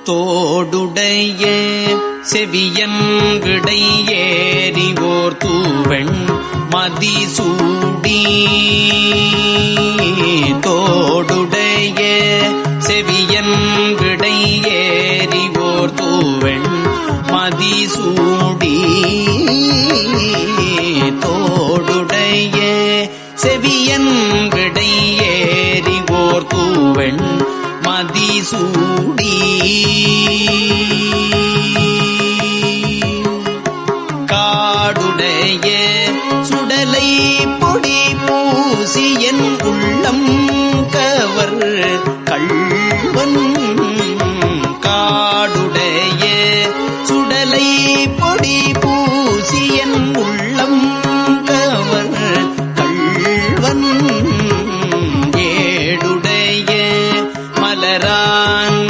தோடுடைய செவியன் விடை ஏறிவோர் தூவெண் மதிசூடி தோடுடைய செவியன் விடை ஏறிவோர் தூவெண் மதிசூடி தோடுடைய செவியன் விடை ஏறிவோர் தூவெண் மதிசூடி காடுடைய சுடலை பொடி பூசியன் உள்ளம் கவர் கள்வன் காடுடைய சுடலை பொடி பூசியன் உள்ளம் கவர் கள்வன் ஏடுடைய மலரான்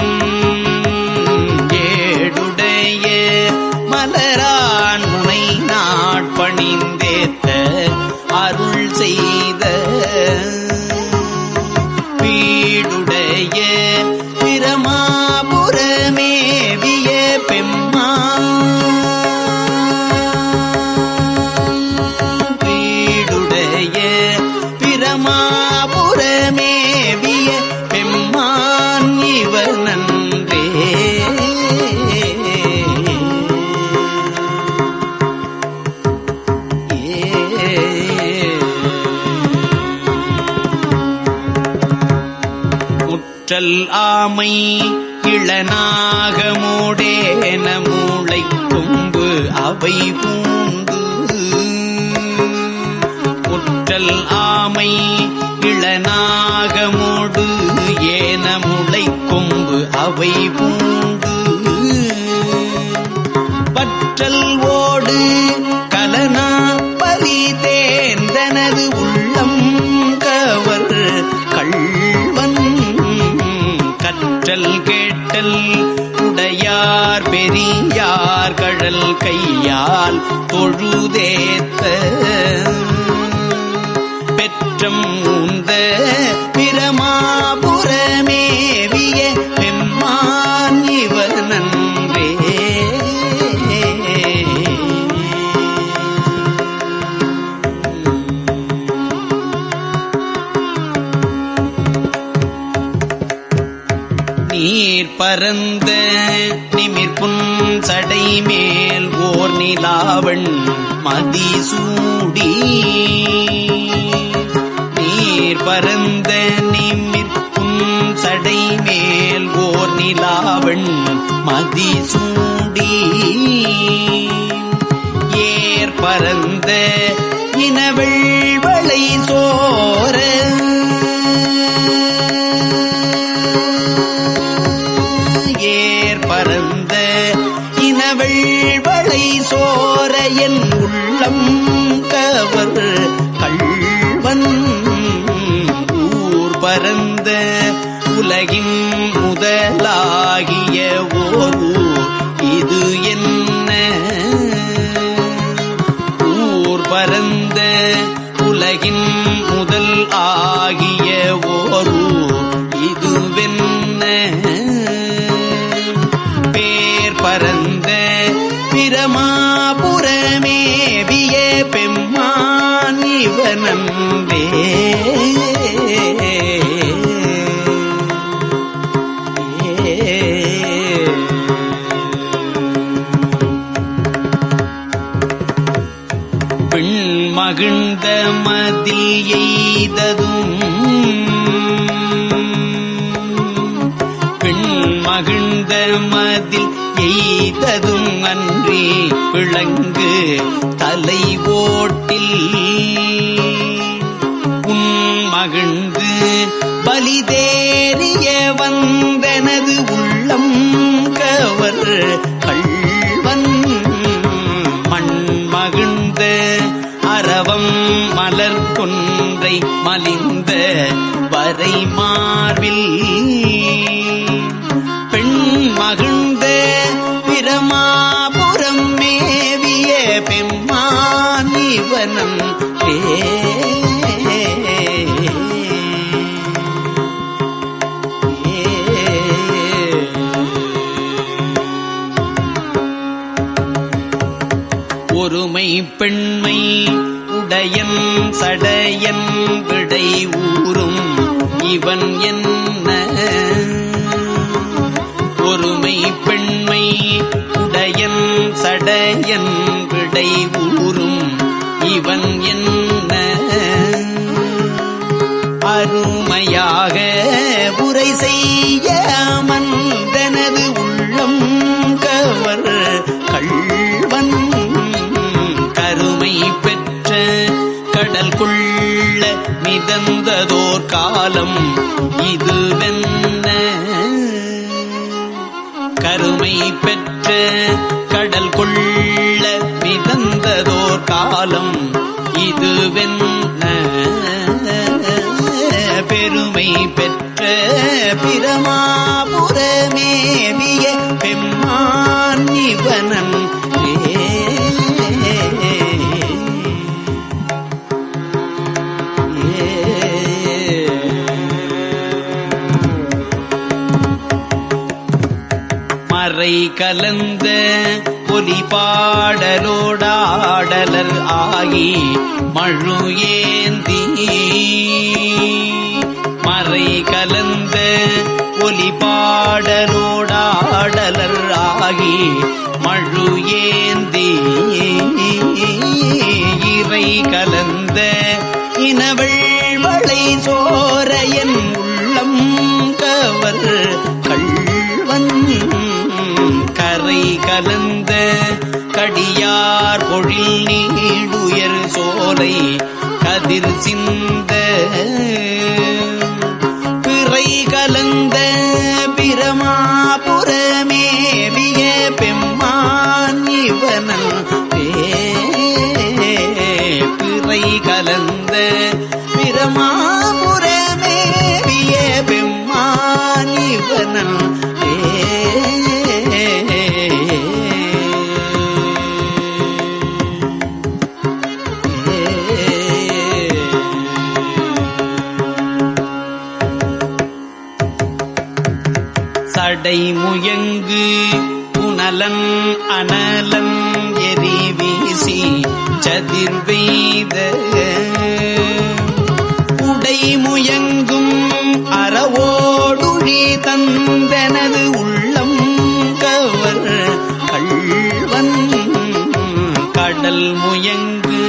ஏடுடைய மலரான் முனை நாட்பணிந்தேத்த அருள் செய்த வீடுடைய பிரமாபுரமேவிய பெம்மா வீடுடைய பிரமாபுரமேவிய பெம்மான் இவனன்றே முற்றல் ஆமை இளநாகமோடேன மூளை கொம்பு அவை பூண்டு முற்றல் ஆமை இளநாகமோடு ஏன முளை கொம்பு அவை பூண்டு பற்றல் ஓடு கலனா பலி தேர்ந்தனது உள்ளம் கவர் கள்வன் கற்றல் கேட்டல் உடையார் பெரியார் கழல் கையால் தொழுதேத்த பெற்றம் உந்த பிரமாபுரமேவிய பெம்மான் இவனன்றே நீர் பரந்த நிமிர்புன் சடை மேல் ஓர் நிலாவண் மதிசூடி நீர் பரந்த நிமிர்புன் சடை மேல் ஓர் நிலாவண் மதிசூடி ஏர் பரந்த இனவெள்வளை சோர பரந்த இனவெள்வளை சோர என் உள்ளம் கவர் கள்வன் ஊர் பரந்த உலகின் முதலாகிய ஓர் இது என்ன ஊர் பரந்த உலகின் முதல் ஆகிய ஓர் இதுவென்ன பரந்த பிரமாபுரமேவிய பெம்மான் இவனன்றே பெண் மகிழ்ந்த மதில் எய்ததும் பெண் மகிழ்ந்த மதில் எய்ததும் அன்றி விளங்கு தலை ஓட்டில் உன் மகிழ்ந்து பலிதேறிய வந்தனது உள்ளம் கவர் கள்வன் மண் மகிழ்ந்த அரவம் மலர் கொன்றை மலிந்த வரை மார்பில் பெண் மகிழ்ந்த பிரமாபுரம் மேவிய பெம்மான் இவனன் ஒருமை பெண்மை உடையன் சடையன் விடை ஊரும் இவன் என்ன ஒருமை பெண்மை உடையன் சடையன் விடை ஊரும் இவன் என்ன அருமையாக உரை செய்ய மந்தனது உள்ளம் கவர் கள்வன் கருமை பெற்ற கடல் கொள்ள மிதந்ததோர் காலம் இதுவென்ன கருமை பெற்ற கடல் கொள்ள மிதந்ததோர் காலம் இதுவென்ன பெருமை பெற்ற பிரமாபுரமேவிய பெம்மான் இவனன் மறை கலந்த ஒலி பாடலோடாடலர் ஆகி மழு ஏந்தி மறை கலந்த ஒலி பாடலோடாடலர் ஆகி மழு ஏந்தி இறை கலந்த இனவெள்வளை சோரையன் உள்ளம் கவர் கள்வன் கரை கலந்த கடியார் பொழில் நீடுயர் சோலை கதிர் சிந்த பிறை கலந்த பிரமாபுரமேவிய பெம்மான் இவனன் பிறை கலந்த பிரமாபுரமேவிய பெம்மான் இவனன் சடை முயங்கு புனலன் அனலன் எரி வீசி சதிர் பெய்த உடை முயங்கும் அறவோடுழி தந்தனது உள்ளம் கவர் கள்வன் கடல் முயங்கு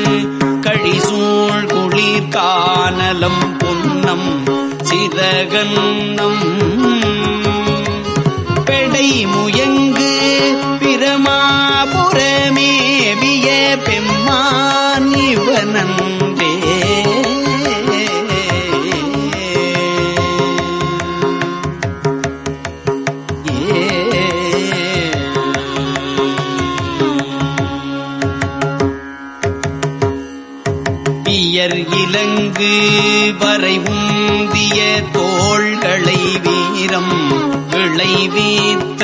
கழிசூழ் குளிர் கானலம் பொன்னம் சிறகன்னம் பெடை முயங்கு பிரமாபுரமேவிய பெம்மான் இவனன்றே பியர் இலங்கு வரை உந்திய தோள்களை வீரம் விளைவித்த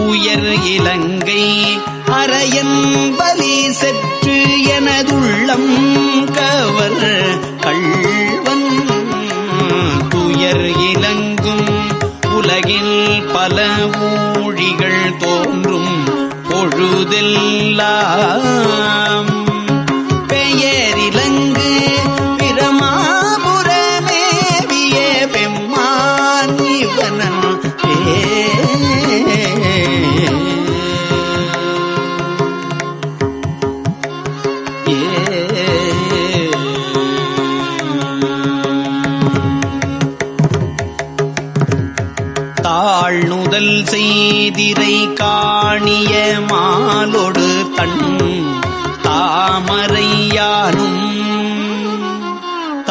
உயர் இலங்கை அரையன் பலி செற்று எனதுள்ளம் கவர் கள்வன் துயர் இலங்கும் உலகில் பல ஊழிகள் தோன்றும் பொழுதெல்லாம் பெயரிலங்கு பிரமாபுரமேவிய பெம்மான் இவனன் தாழ்நுதல் செய்திரை காணிய மாலொடு தன் தாமரையானும்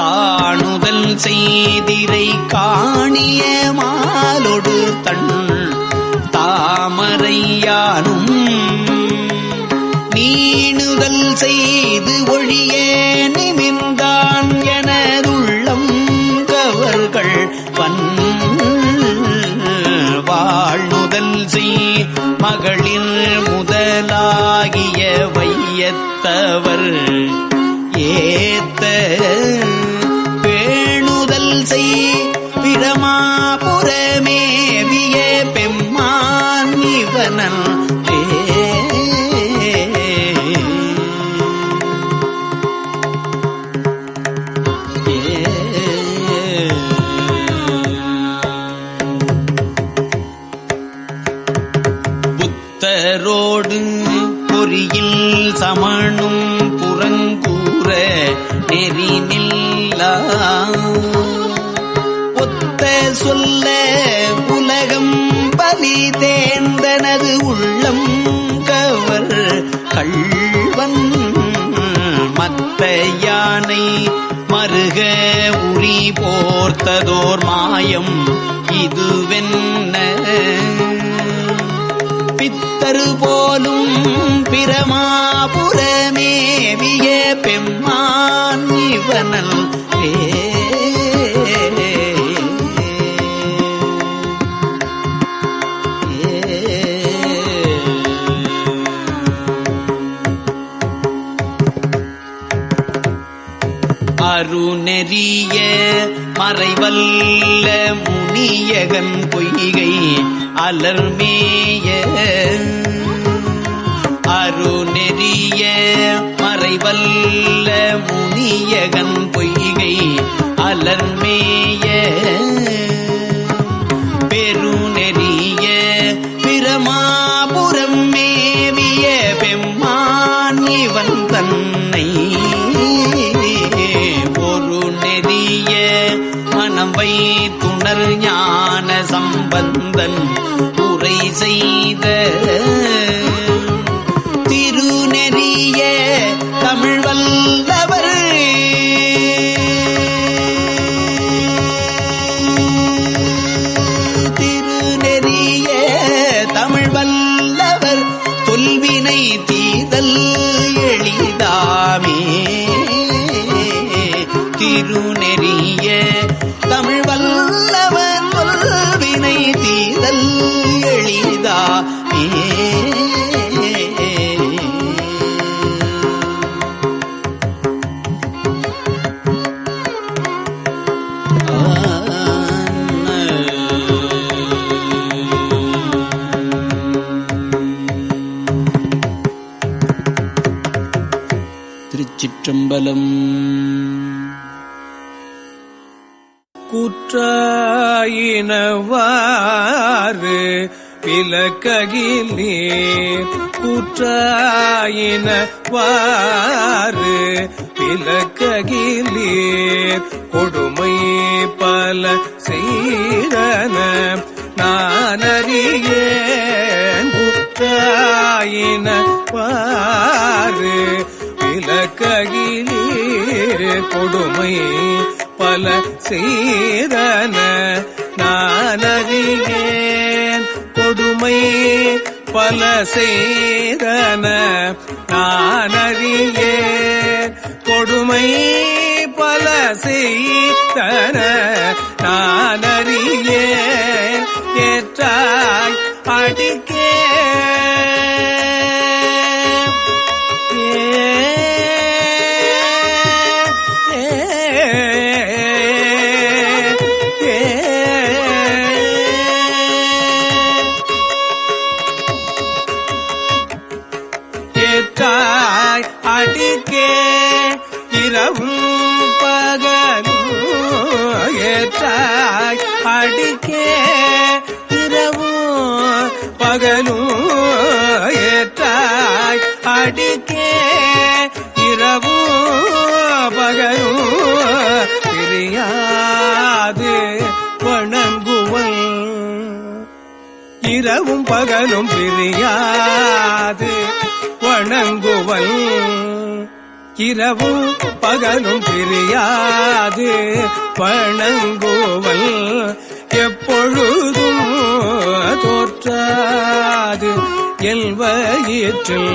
தாணுதல் செய்திரை காணிய மாலொடு தன் தாமரையானும் நீணுதல் செய்து ஒழிய நிமிர்ந்தான் எனதுள்ளம் கவர்கள் வன் வாழ்நுதல் செய் மகளிர் முதலாகிய வையத்தவர் ஏத்த பேணுதல் செய் பிரமாபுரமே அலரோடு பொறியில் சமணும் புறங்கூற நெறி நில்லா ஒத்த சொல்ல உலகம் பலி தேர்ந்தனது உள்ளம் கவர் கள்வன் மத்த யானை மருக உரி போர்த்ததோர் மாயம் இதுவென்ன பித்தரு போலும் பிரமாபுரமேவிய பெம்மான் இவனல் அருநெறிய மறைவல்ல முனியகன் பொய்கை அலர்மேய அருநெறிய மறைவல்ல முனியகன் பொய்கை அலர்மேய பெருநெறிய பிரமாபுரம் மேவிய பெம்மான் இவன் தன்னை ஒரு நெறிய மனவை துணர் ஞான சம்பந்தன் உரை செய்த திருநெறிய தமிழ் வல்லவர் திருநெறிய தமிழ் வல்லவர் தொல்வினை தீதல் எளிதாமே திருநெறிய தமிழ் வல்லவன் கொள்வினை தீதல் எளிதாமே திருச்சிற்றம்பலம். கூற்றாயினவாறு விலக்ககிலே கூற்றாயினவாறு விலக்ககிலே கொடுமை பல செய்தன நானறியேன் கூற்றாயினவாறு விலக்ககிலே கொடுமை பல செய்தன நானறியேன் கொடுமை பல செய்தன நானறியேன் கொடுமை பல செய்தன நானறியேன் ஏற்றாய் அடிக்கே அடிக்கே இரவும் பகலும் ஏற்றாய் அடிக்கே இரவும் பகலும் ஏற்றாய் அடிக்கே இரவும் பகலும் பிரியாது வணங்குவன் இரவும் பகலும் பிரியாது வணங்குவன் இரவும் பகலும் பிரியாது வணங்குவன் எப்பொழுதும் தோற்றாது எல்வயிற்றில்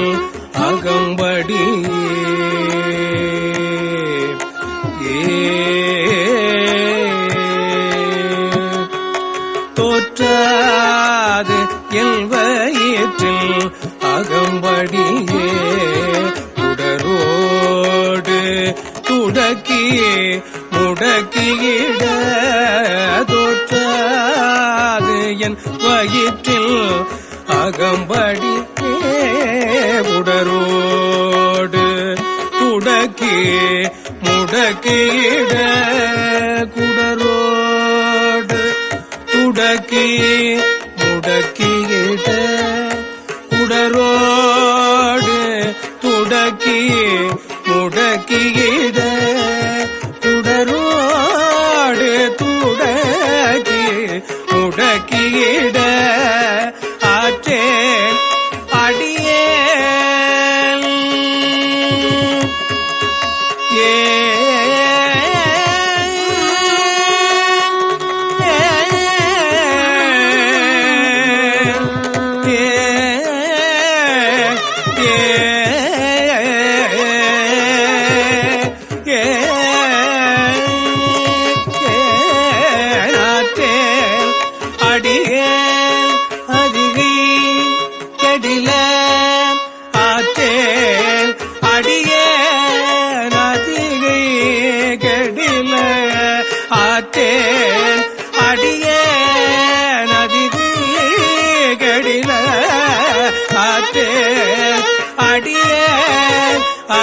அகம்படி தோற்றாது எல்வயிற்றில் அகம்படியே உடரோடு துடக்கியே முடக்கியிட தோற்றாது என் வயிற்றில் அகம்படியே உடரோடு துடக்கி முடக்கியிட குடரோடு துடக்கி முடக்கியிட குடரோடு முடக்கியிட துடரோடு துடக்கி முடக்கியிட ஆற்றேன் அடியே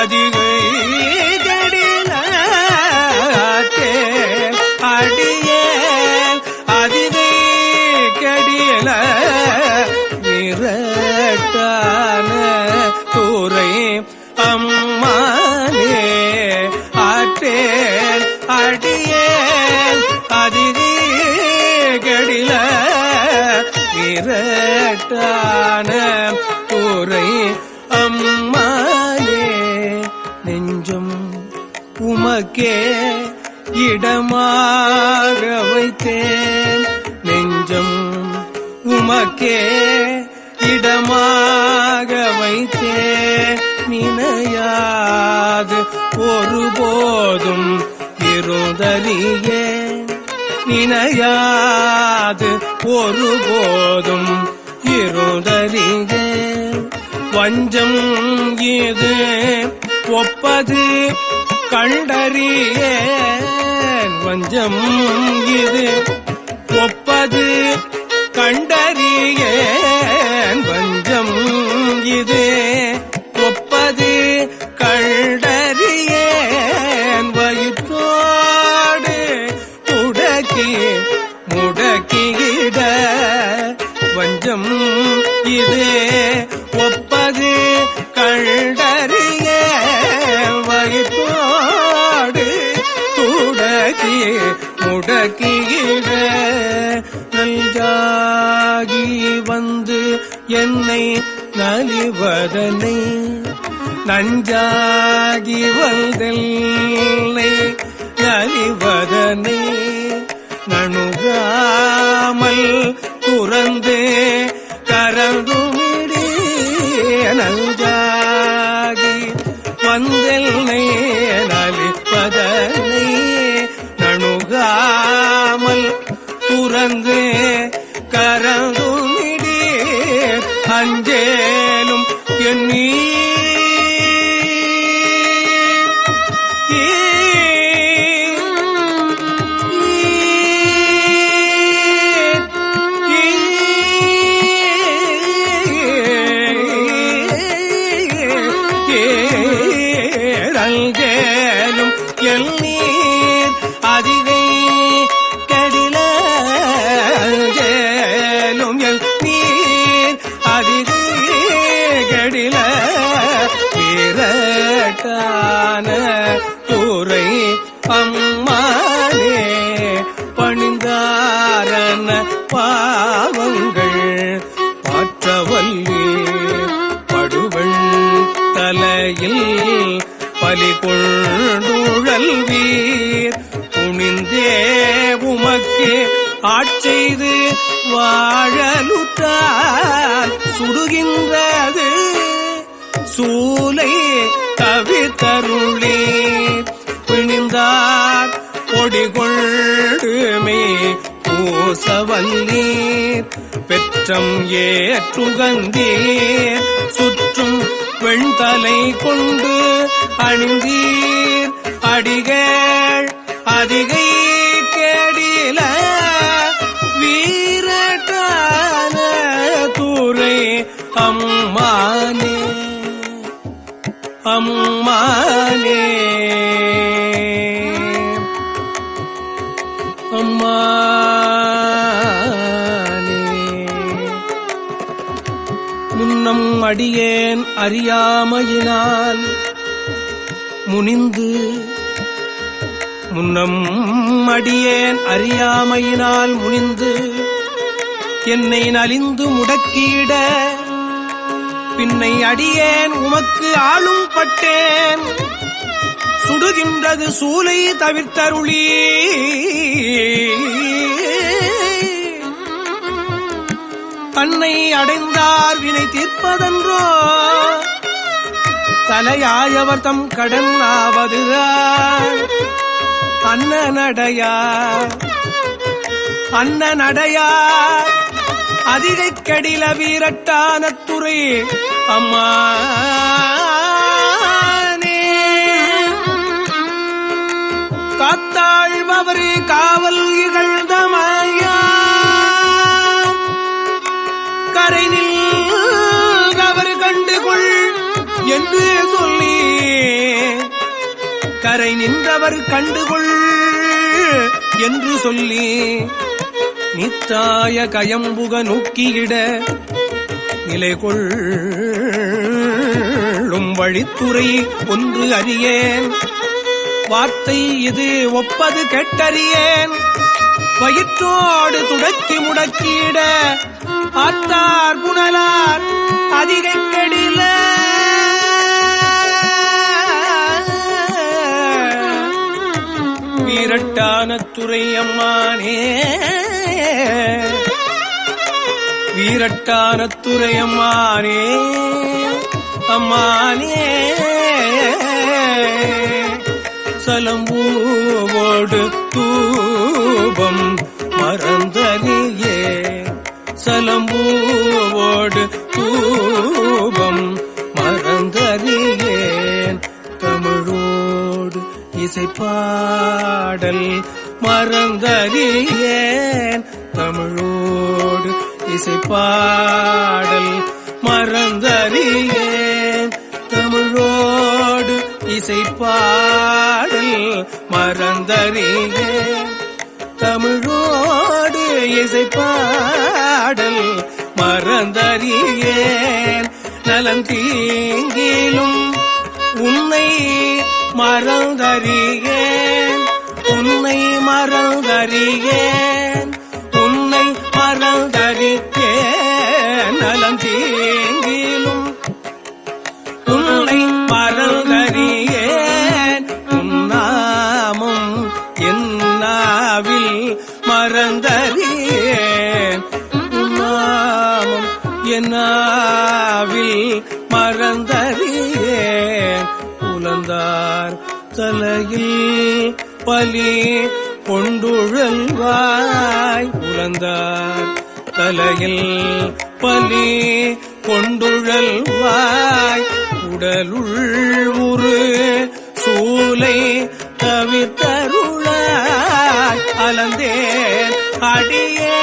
அதிகை கடில அடியே அதிகை கடில விரட்டான தூரை அம்மானே ஆற்றேன் அடியே அதிகை கடில விரட்டான தூரை அம்மானே நெஞ்சம் உமக்கே இடமாக வைத்தேன் நெஞ்சம் உமக்கே இடமாக வைத்தேன் நினையாது ஒருபோதும் இருந்தறியே நினையாது ஒருபோதும் இருந்தறியே வஞ்சம் இது ஒப்பது கண்டறியேன் வஞ்சம் இது ஒப்பது கண்டறியேன் வஞ்சம் இது ஒப்பது கண்டறியேன் வயிற்றோடு முடக்கி முடக்கிட வஞ்சம் இது ஒப்பது கண்டறிய வயிற்றோடு துடக்கி முடக்கிட நல்காகி வந்து என்னை நலிவதனை நஞ்சாகி வந்தெல்லை நலிவதனை நணுகாமல் துறந்து கரந்துமிடி நல்காகி வந்தெல்லை நலிப்பதனை நணுகாமல் துறந்து கரந்துமிடி அஞ்சேலும் எண்ணி அங்கேலும் எல்லீர் அதிகை கடில அங்கேலும் எல்லீர் அதிகை கடில வீரட்டான தூரை அம்மானே பணிந்தாரன பாவங்கள் பாற்றவல்லீர் படுவள் தலையில் பலி கொண்டுழல் வீர் துணிந்தே உமக்கு ஆட்செய்து வாழலுற்றால் சுடுகின்றது சூலை தவித்தருளீர் பிணிந்தார் பொடிகொள்ளுமே பூசவல்லீர் பெற்றம் ஏற்றுகந்தீர் சுற்றும் வெண்தலை கொண்டு அணிந்தீர் அடிகள் அதிகை கேடில வீரட்டான தூரை அம்மானே அம்மானே அம்மானே முன்னம் அடியேன் அறியாமையினால் முனிந்து முன்னம் அடியேன் அறியாமையினால் முனிந்து என்னை நலிந்து முடக்கியிட பின்னை அடியேன் உமக்கு ஆளும் பட்டேன் சுடுகின்றது சூலை தவிர்த்தருளி தன்னை அடைந்தார் வினை தீர்ப்பதன்றோ தலையாயவர் தம் கடன் ஆவதுதான் அண்ணனடையா அதிகை கடில வீரட்டானத்துறை அம்மானே காத்தாழ்பவர் காவல் இகழ்ந்தமையா கரை நில்கவர் கண்டுகொள் என்று சொல்லி கரை நின்றவர் கண்டுகொள் என்று சொல்லி நித்தாய கயம்புக நோக்கியிட நிலை கொள்ளும் வழித்துறை ஒன்று அறியேன் வார்த்தை இது ஒப்பது கெட்டறியேன் வயிற்றோடு துடக்கி முடக்கியிட ஆத்தார் புனலார் அதிகை கெடில வீரட்டானத்துறை அம்மானே வீரட்டானத்துறை அம்மானே அம்மானே சலம்பூவோடு தூபம் மறந்தறியே சலம்பூவோடு தூபம் மறந்தறியேன் தமிழோடு இசைப்பாடல் மறந்தறியேன் தமிழோடு இசைப்பாடல் மறந்தறியேன் தமிழோடு இசைப்பாடல் மறந்தறியேன் தமிழோடு இசைப்பாடல் மறந்தறியேன் நலன் தீங்கிலும் உன்னை மறந்தறியேன் உன்னை மறந்தறியேன் உன்னை மறந்தறியேன் நலன் தீங்கிலும் உன்னை மறந்தறியேன் உன்னாமம் என்னாவில் மறந்தறியேன் உன்னாமம் என்னாவில் மறந்தறியேன் உலந்தார் தலையில் பலி கொண்டுழல்வாய் உலந்தார் தலையில் பலி கொண்டுழல்வாய் உடலுள் உரு சூலை தவிர்த்தருளாய் அலந்தேன் அடியேன்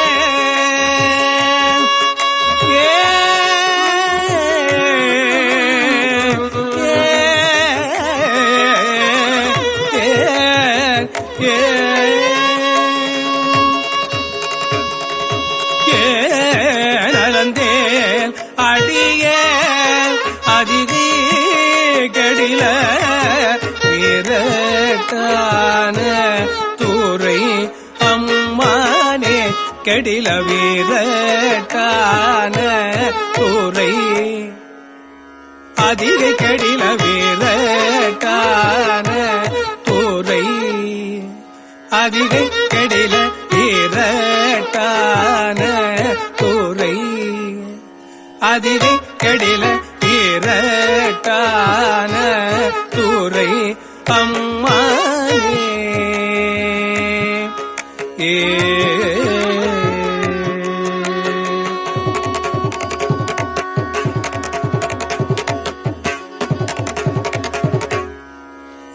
நலந்தேன் அடியேன் அதிதி கடில வீரட்டான தூரை அம்மானே கடில வீரட்டான தூரை அதிகை கடில வீரட்டான தூரை அதிகை கடில வீரட்டான தூரை அதிகை கடில வீரட்டான தூரை அம்மானே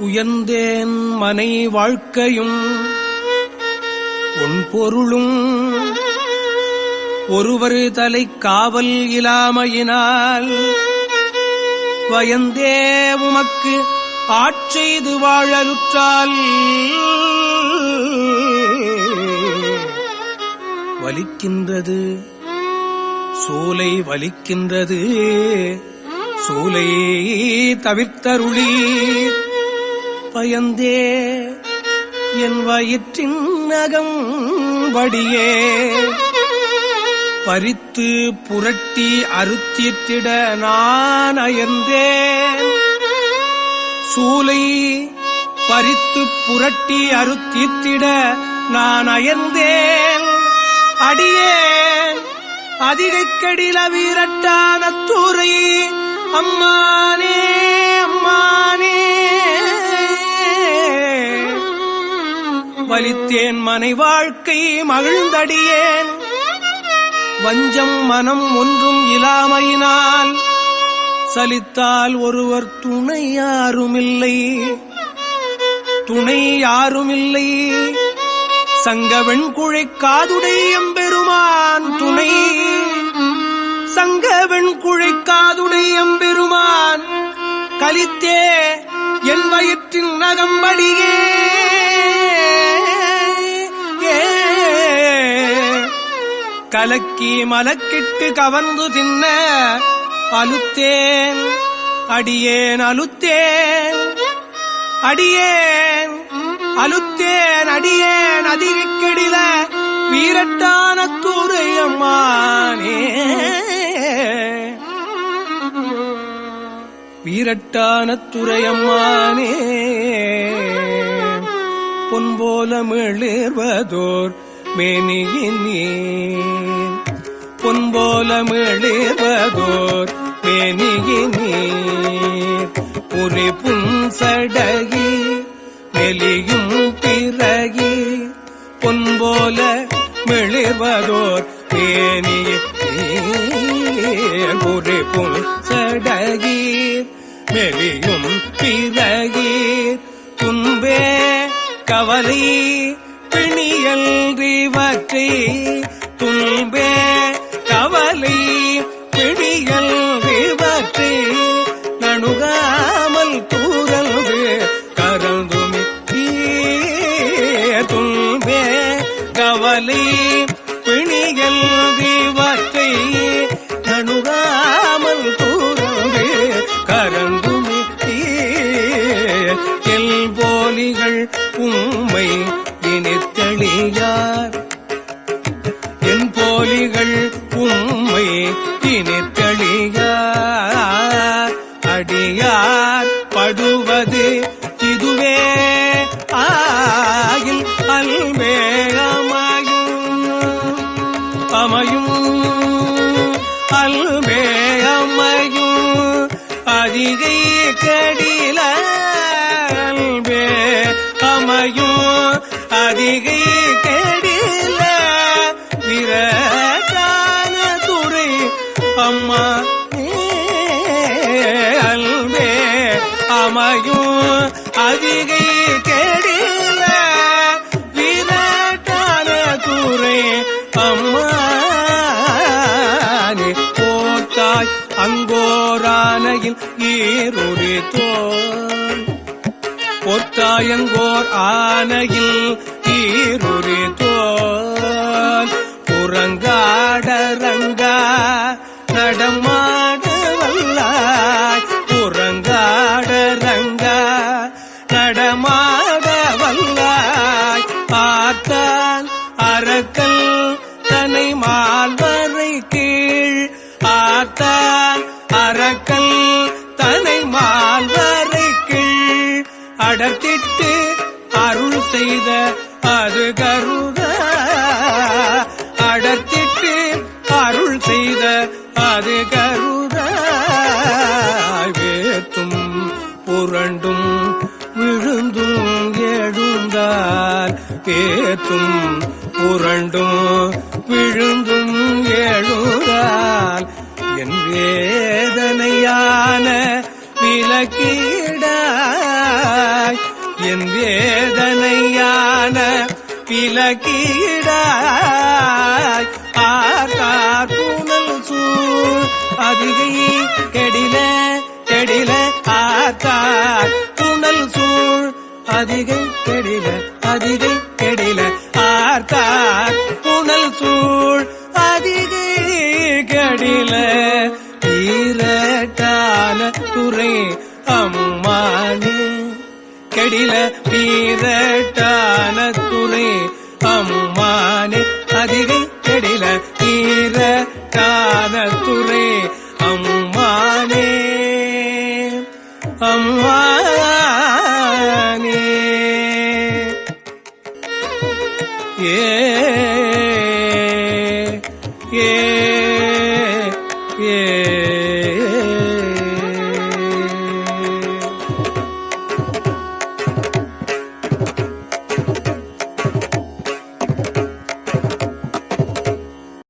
உயர்ந்தேன் மனை வாழ்க்கையும் உன் பொருளும் ஒருவர் தலை காவல் இலாமையினால் வயந்தே உமக்கு ஆட்செய்து வாழலுற்றால் வலிக்கின்றது சூலை வலிக்கின்றது சூலை தவிர்த்தருளி பயந்தே என் வயிற்றின் நகம்படியே பறித்து புரட்டி அறுத்திட்டிட நான் அயர்ந்தேன். சூலை பறித்து புரட்டி அறுத்திட்டிட நான் அயர்ந்தேன். அடியேன் அதிகைக்கடில வீரட்டான தூரை அம்மானே அம்மானே வலித்தேன் மனை வாழ்க்கை மகிழ்ந்தடியேன். வஞ்சம் மனம் ஒன்றும் இலாமையினால் சலித்தால் ஒருவர் துணை யாருமில்லை துணை யாருமில்லை. சங்கவெண்குழை காதுடை எம்பெருமான் துணை சங்கவெண்குழை காதுடை எம்பெருமான் கலித்தே என் வயிற்றின் நகம்படியே கலக்கி மலக்கிட்டு கவர்ந்து தின்ன அலுத்தேன் அடியேன் அலுத்தேன் அடியேன் அலுத்தேன் அடியேன் அதிரிக்கெடில வீரட்டான துறையம்மானே வீரட்டான துறையம்மானே பொன்போல மிளிர்வதோர் மேனியினீர் பொன்போல மிளிர்வதோர் மேனியினீர் புரி புன்சடகி மெலியும் பிறகி பொன்போல மிளிர்வதோர் மேனியினீர் புரி புன்சடகி மெலியும் பிறகீர் துன்பே கவலை பிணியல்றிவற்றை துன்பே கவலை பிணியல்றிவற்றை நணுகாமல் தூரல்து கரந்துமி துன்பே கவலை பிணியல்றிவற்றை நணுகாமல் தூரல்து கரந்துமி எல்போலிகள் உம்மை இனித்தளியார் என் போலிகள் உம்மை இனித்தளியார் அடியார் படுவது இதுவே ஆகில் அல்வே அமையும் அல்வே அமையும் அதிகை கடில அல்வே அமையும் அதிகை கெடில விரட்டான துறை அம்மா அல்வே அமையும் அதிகை கெடில விரட்டான துறை அம்மா போத்தாய் அங்கோரானையில் ஈருரி தோல் பொத்தாயங்கோர் ஆனையில் ஈருரி தோல் புறங்காடரங்கா நடமாட வல்லாய் புறங்காடரங்கா நடமாட வல்லாய் பார்த்தான் அரக்கல் தனை மால்வரை கீழ் ஆத்தான் அரக்கல் தனை மால்வரை கீழ் அடர்த்திட்டு அருள் செய்த அது கருத அடர்த்திட்டு அருள் செய்த அது கருத வேத்தும் புரண்டும் விழுந்தும் எழுந்தால் வேத்தும் புரண்டும் விழுந்தும் எழுந்தால் என் வேதனையான விலக்கீடாய் என் வேதனையான விலக்கீடாய் ஆர்கார் புனல் சூழ் அதிகை கெடில கெடில ஆர்கார் புனல் சூழ் அதிகை கெடில அதிகை கெடில ஆர்கார் புனல் சூழ் அதிகை கடில பீரட்டான துறை அம்மானே கடில பீரட்டான துறை அம்மானே அதிகை கடில பீரட்டான துறை அம்மானே அம்மானே ஏ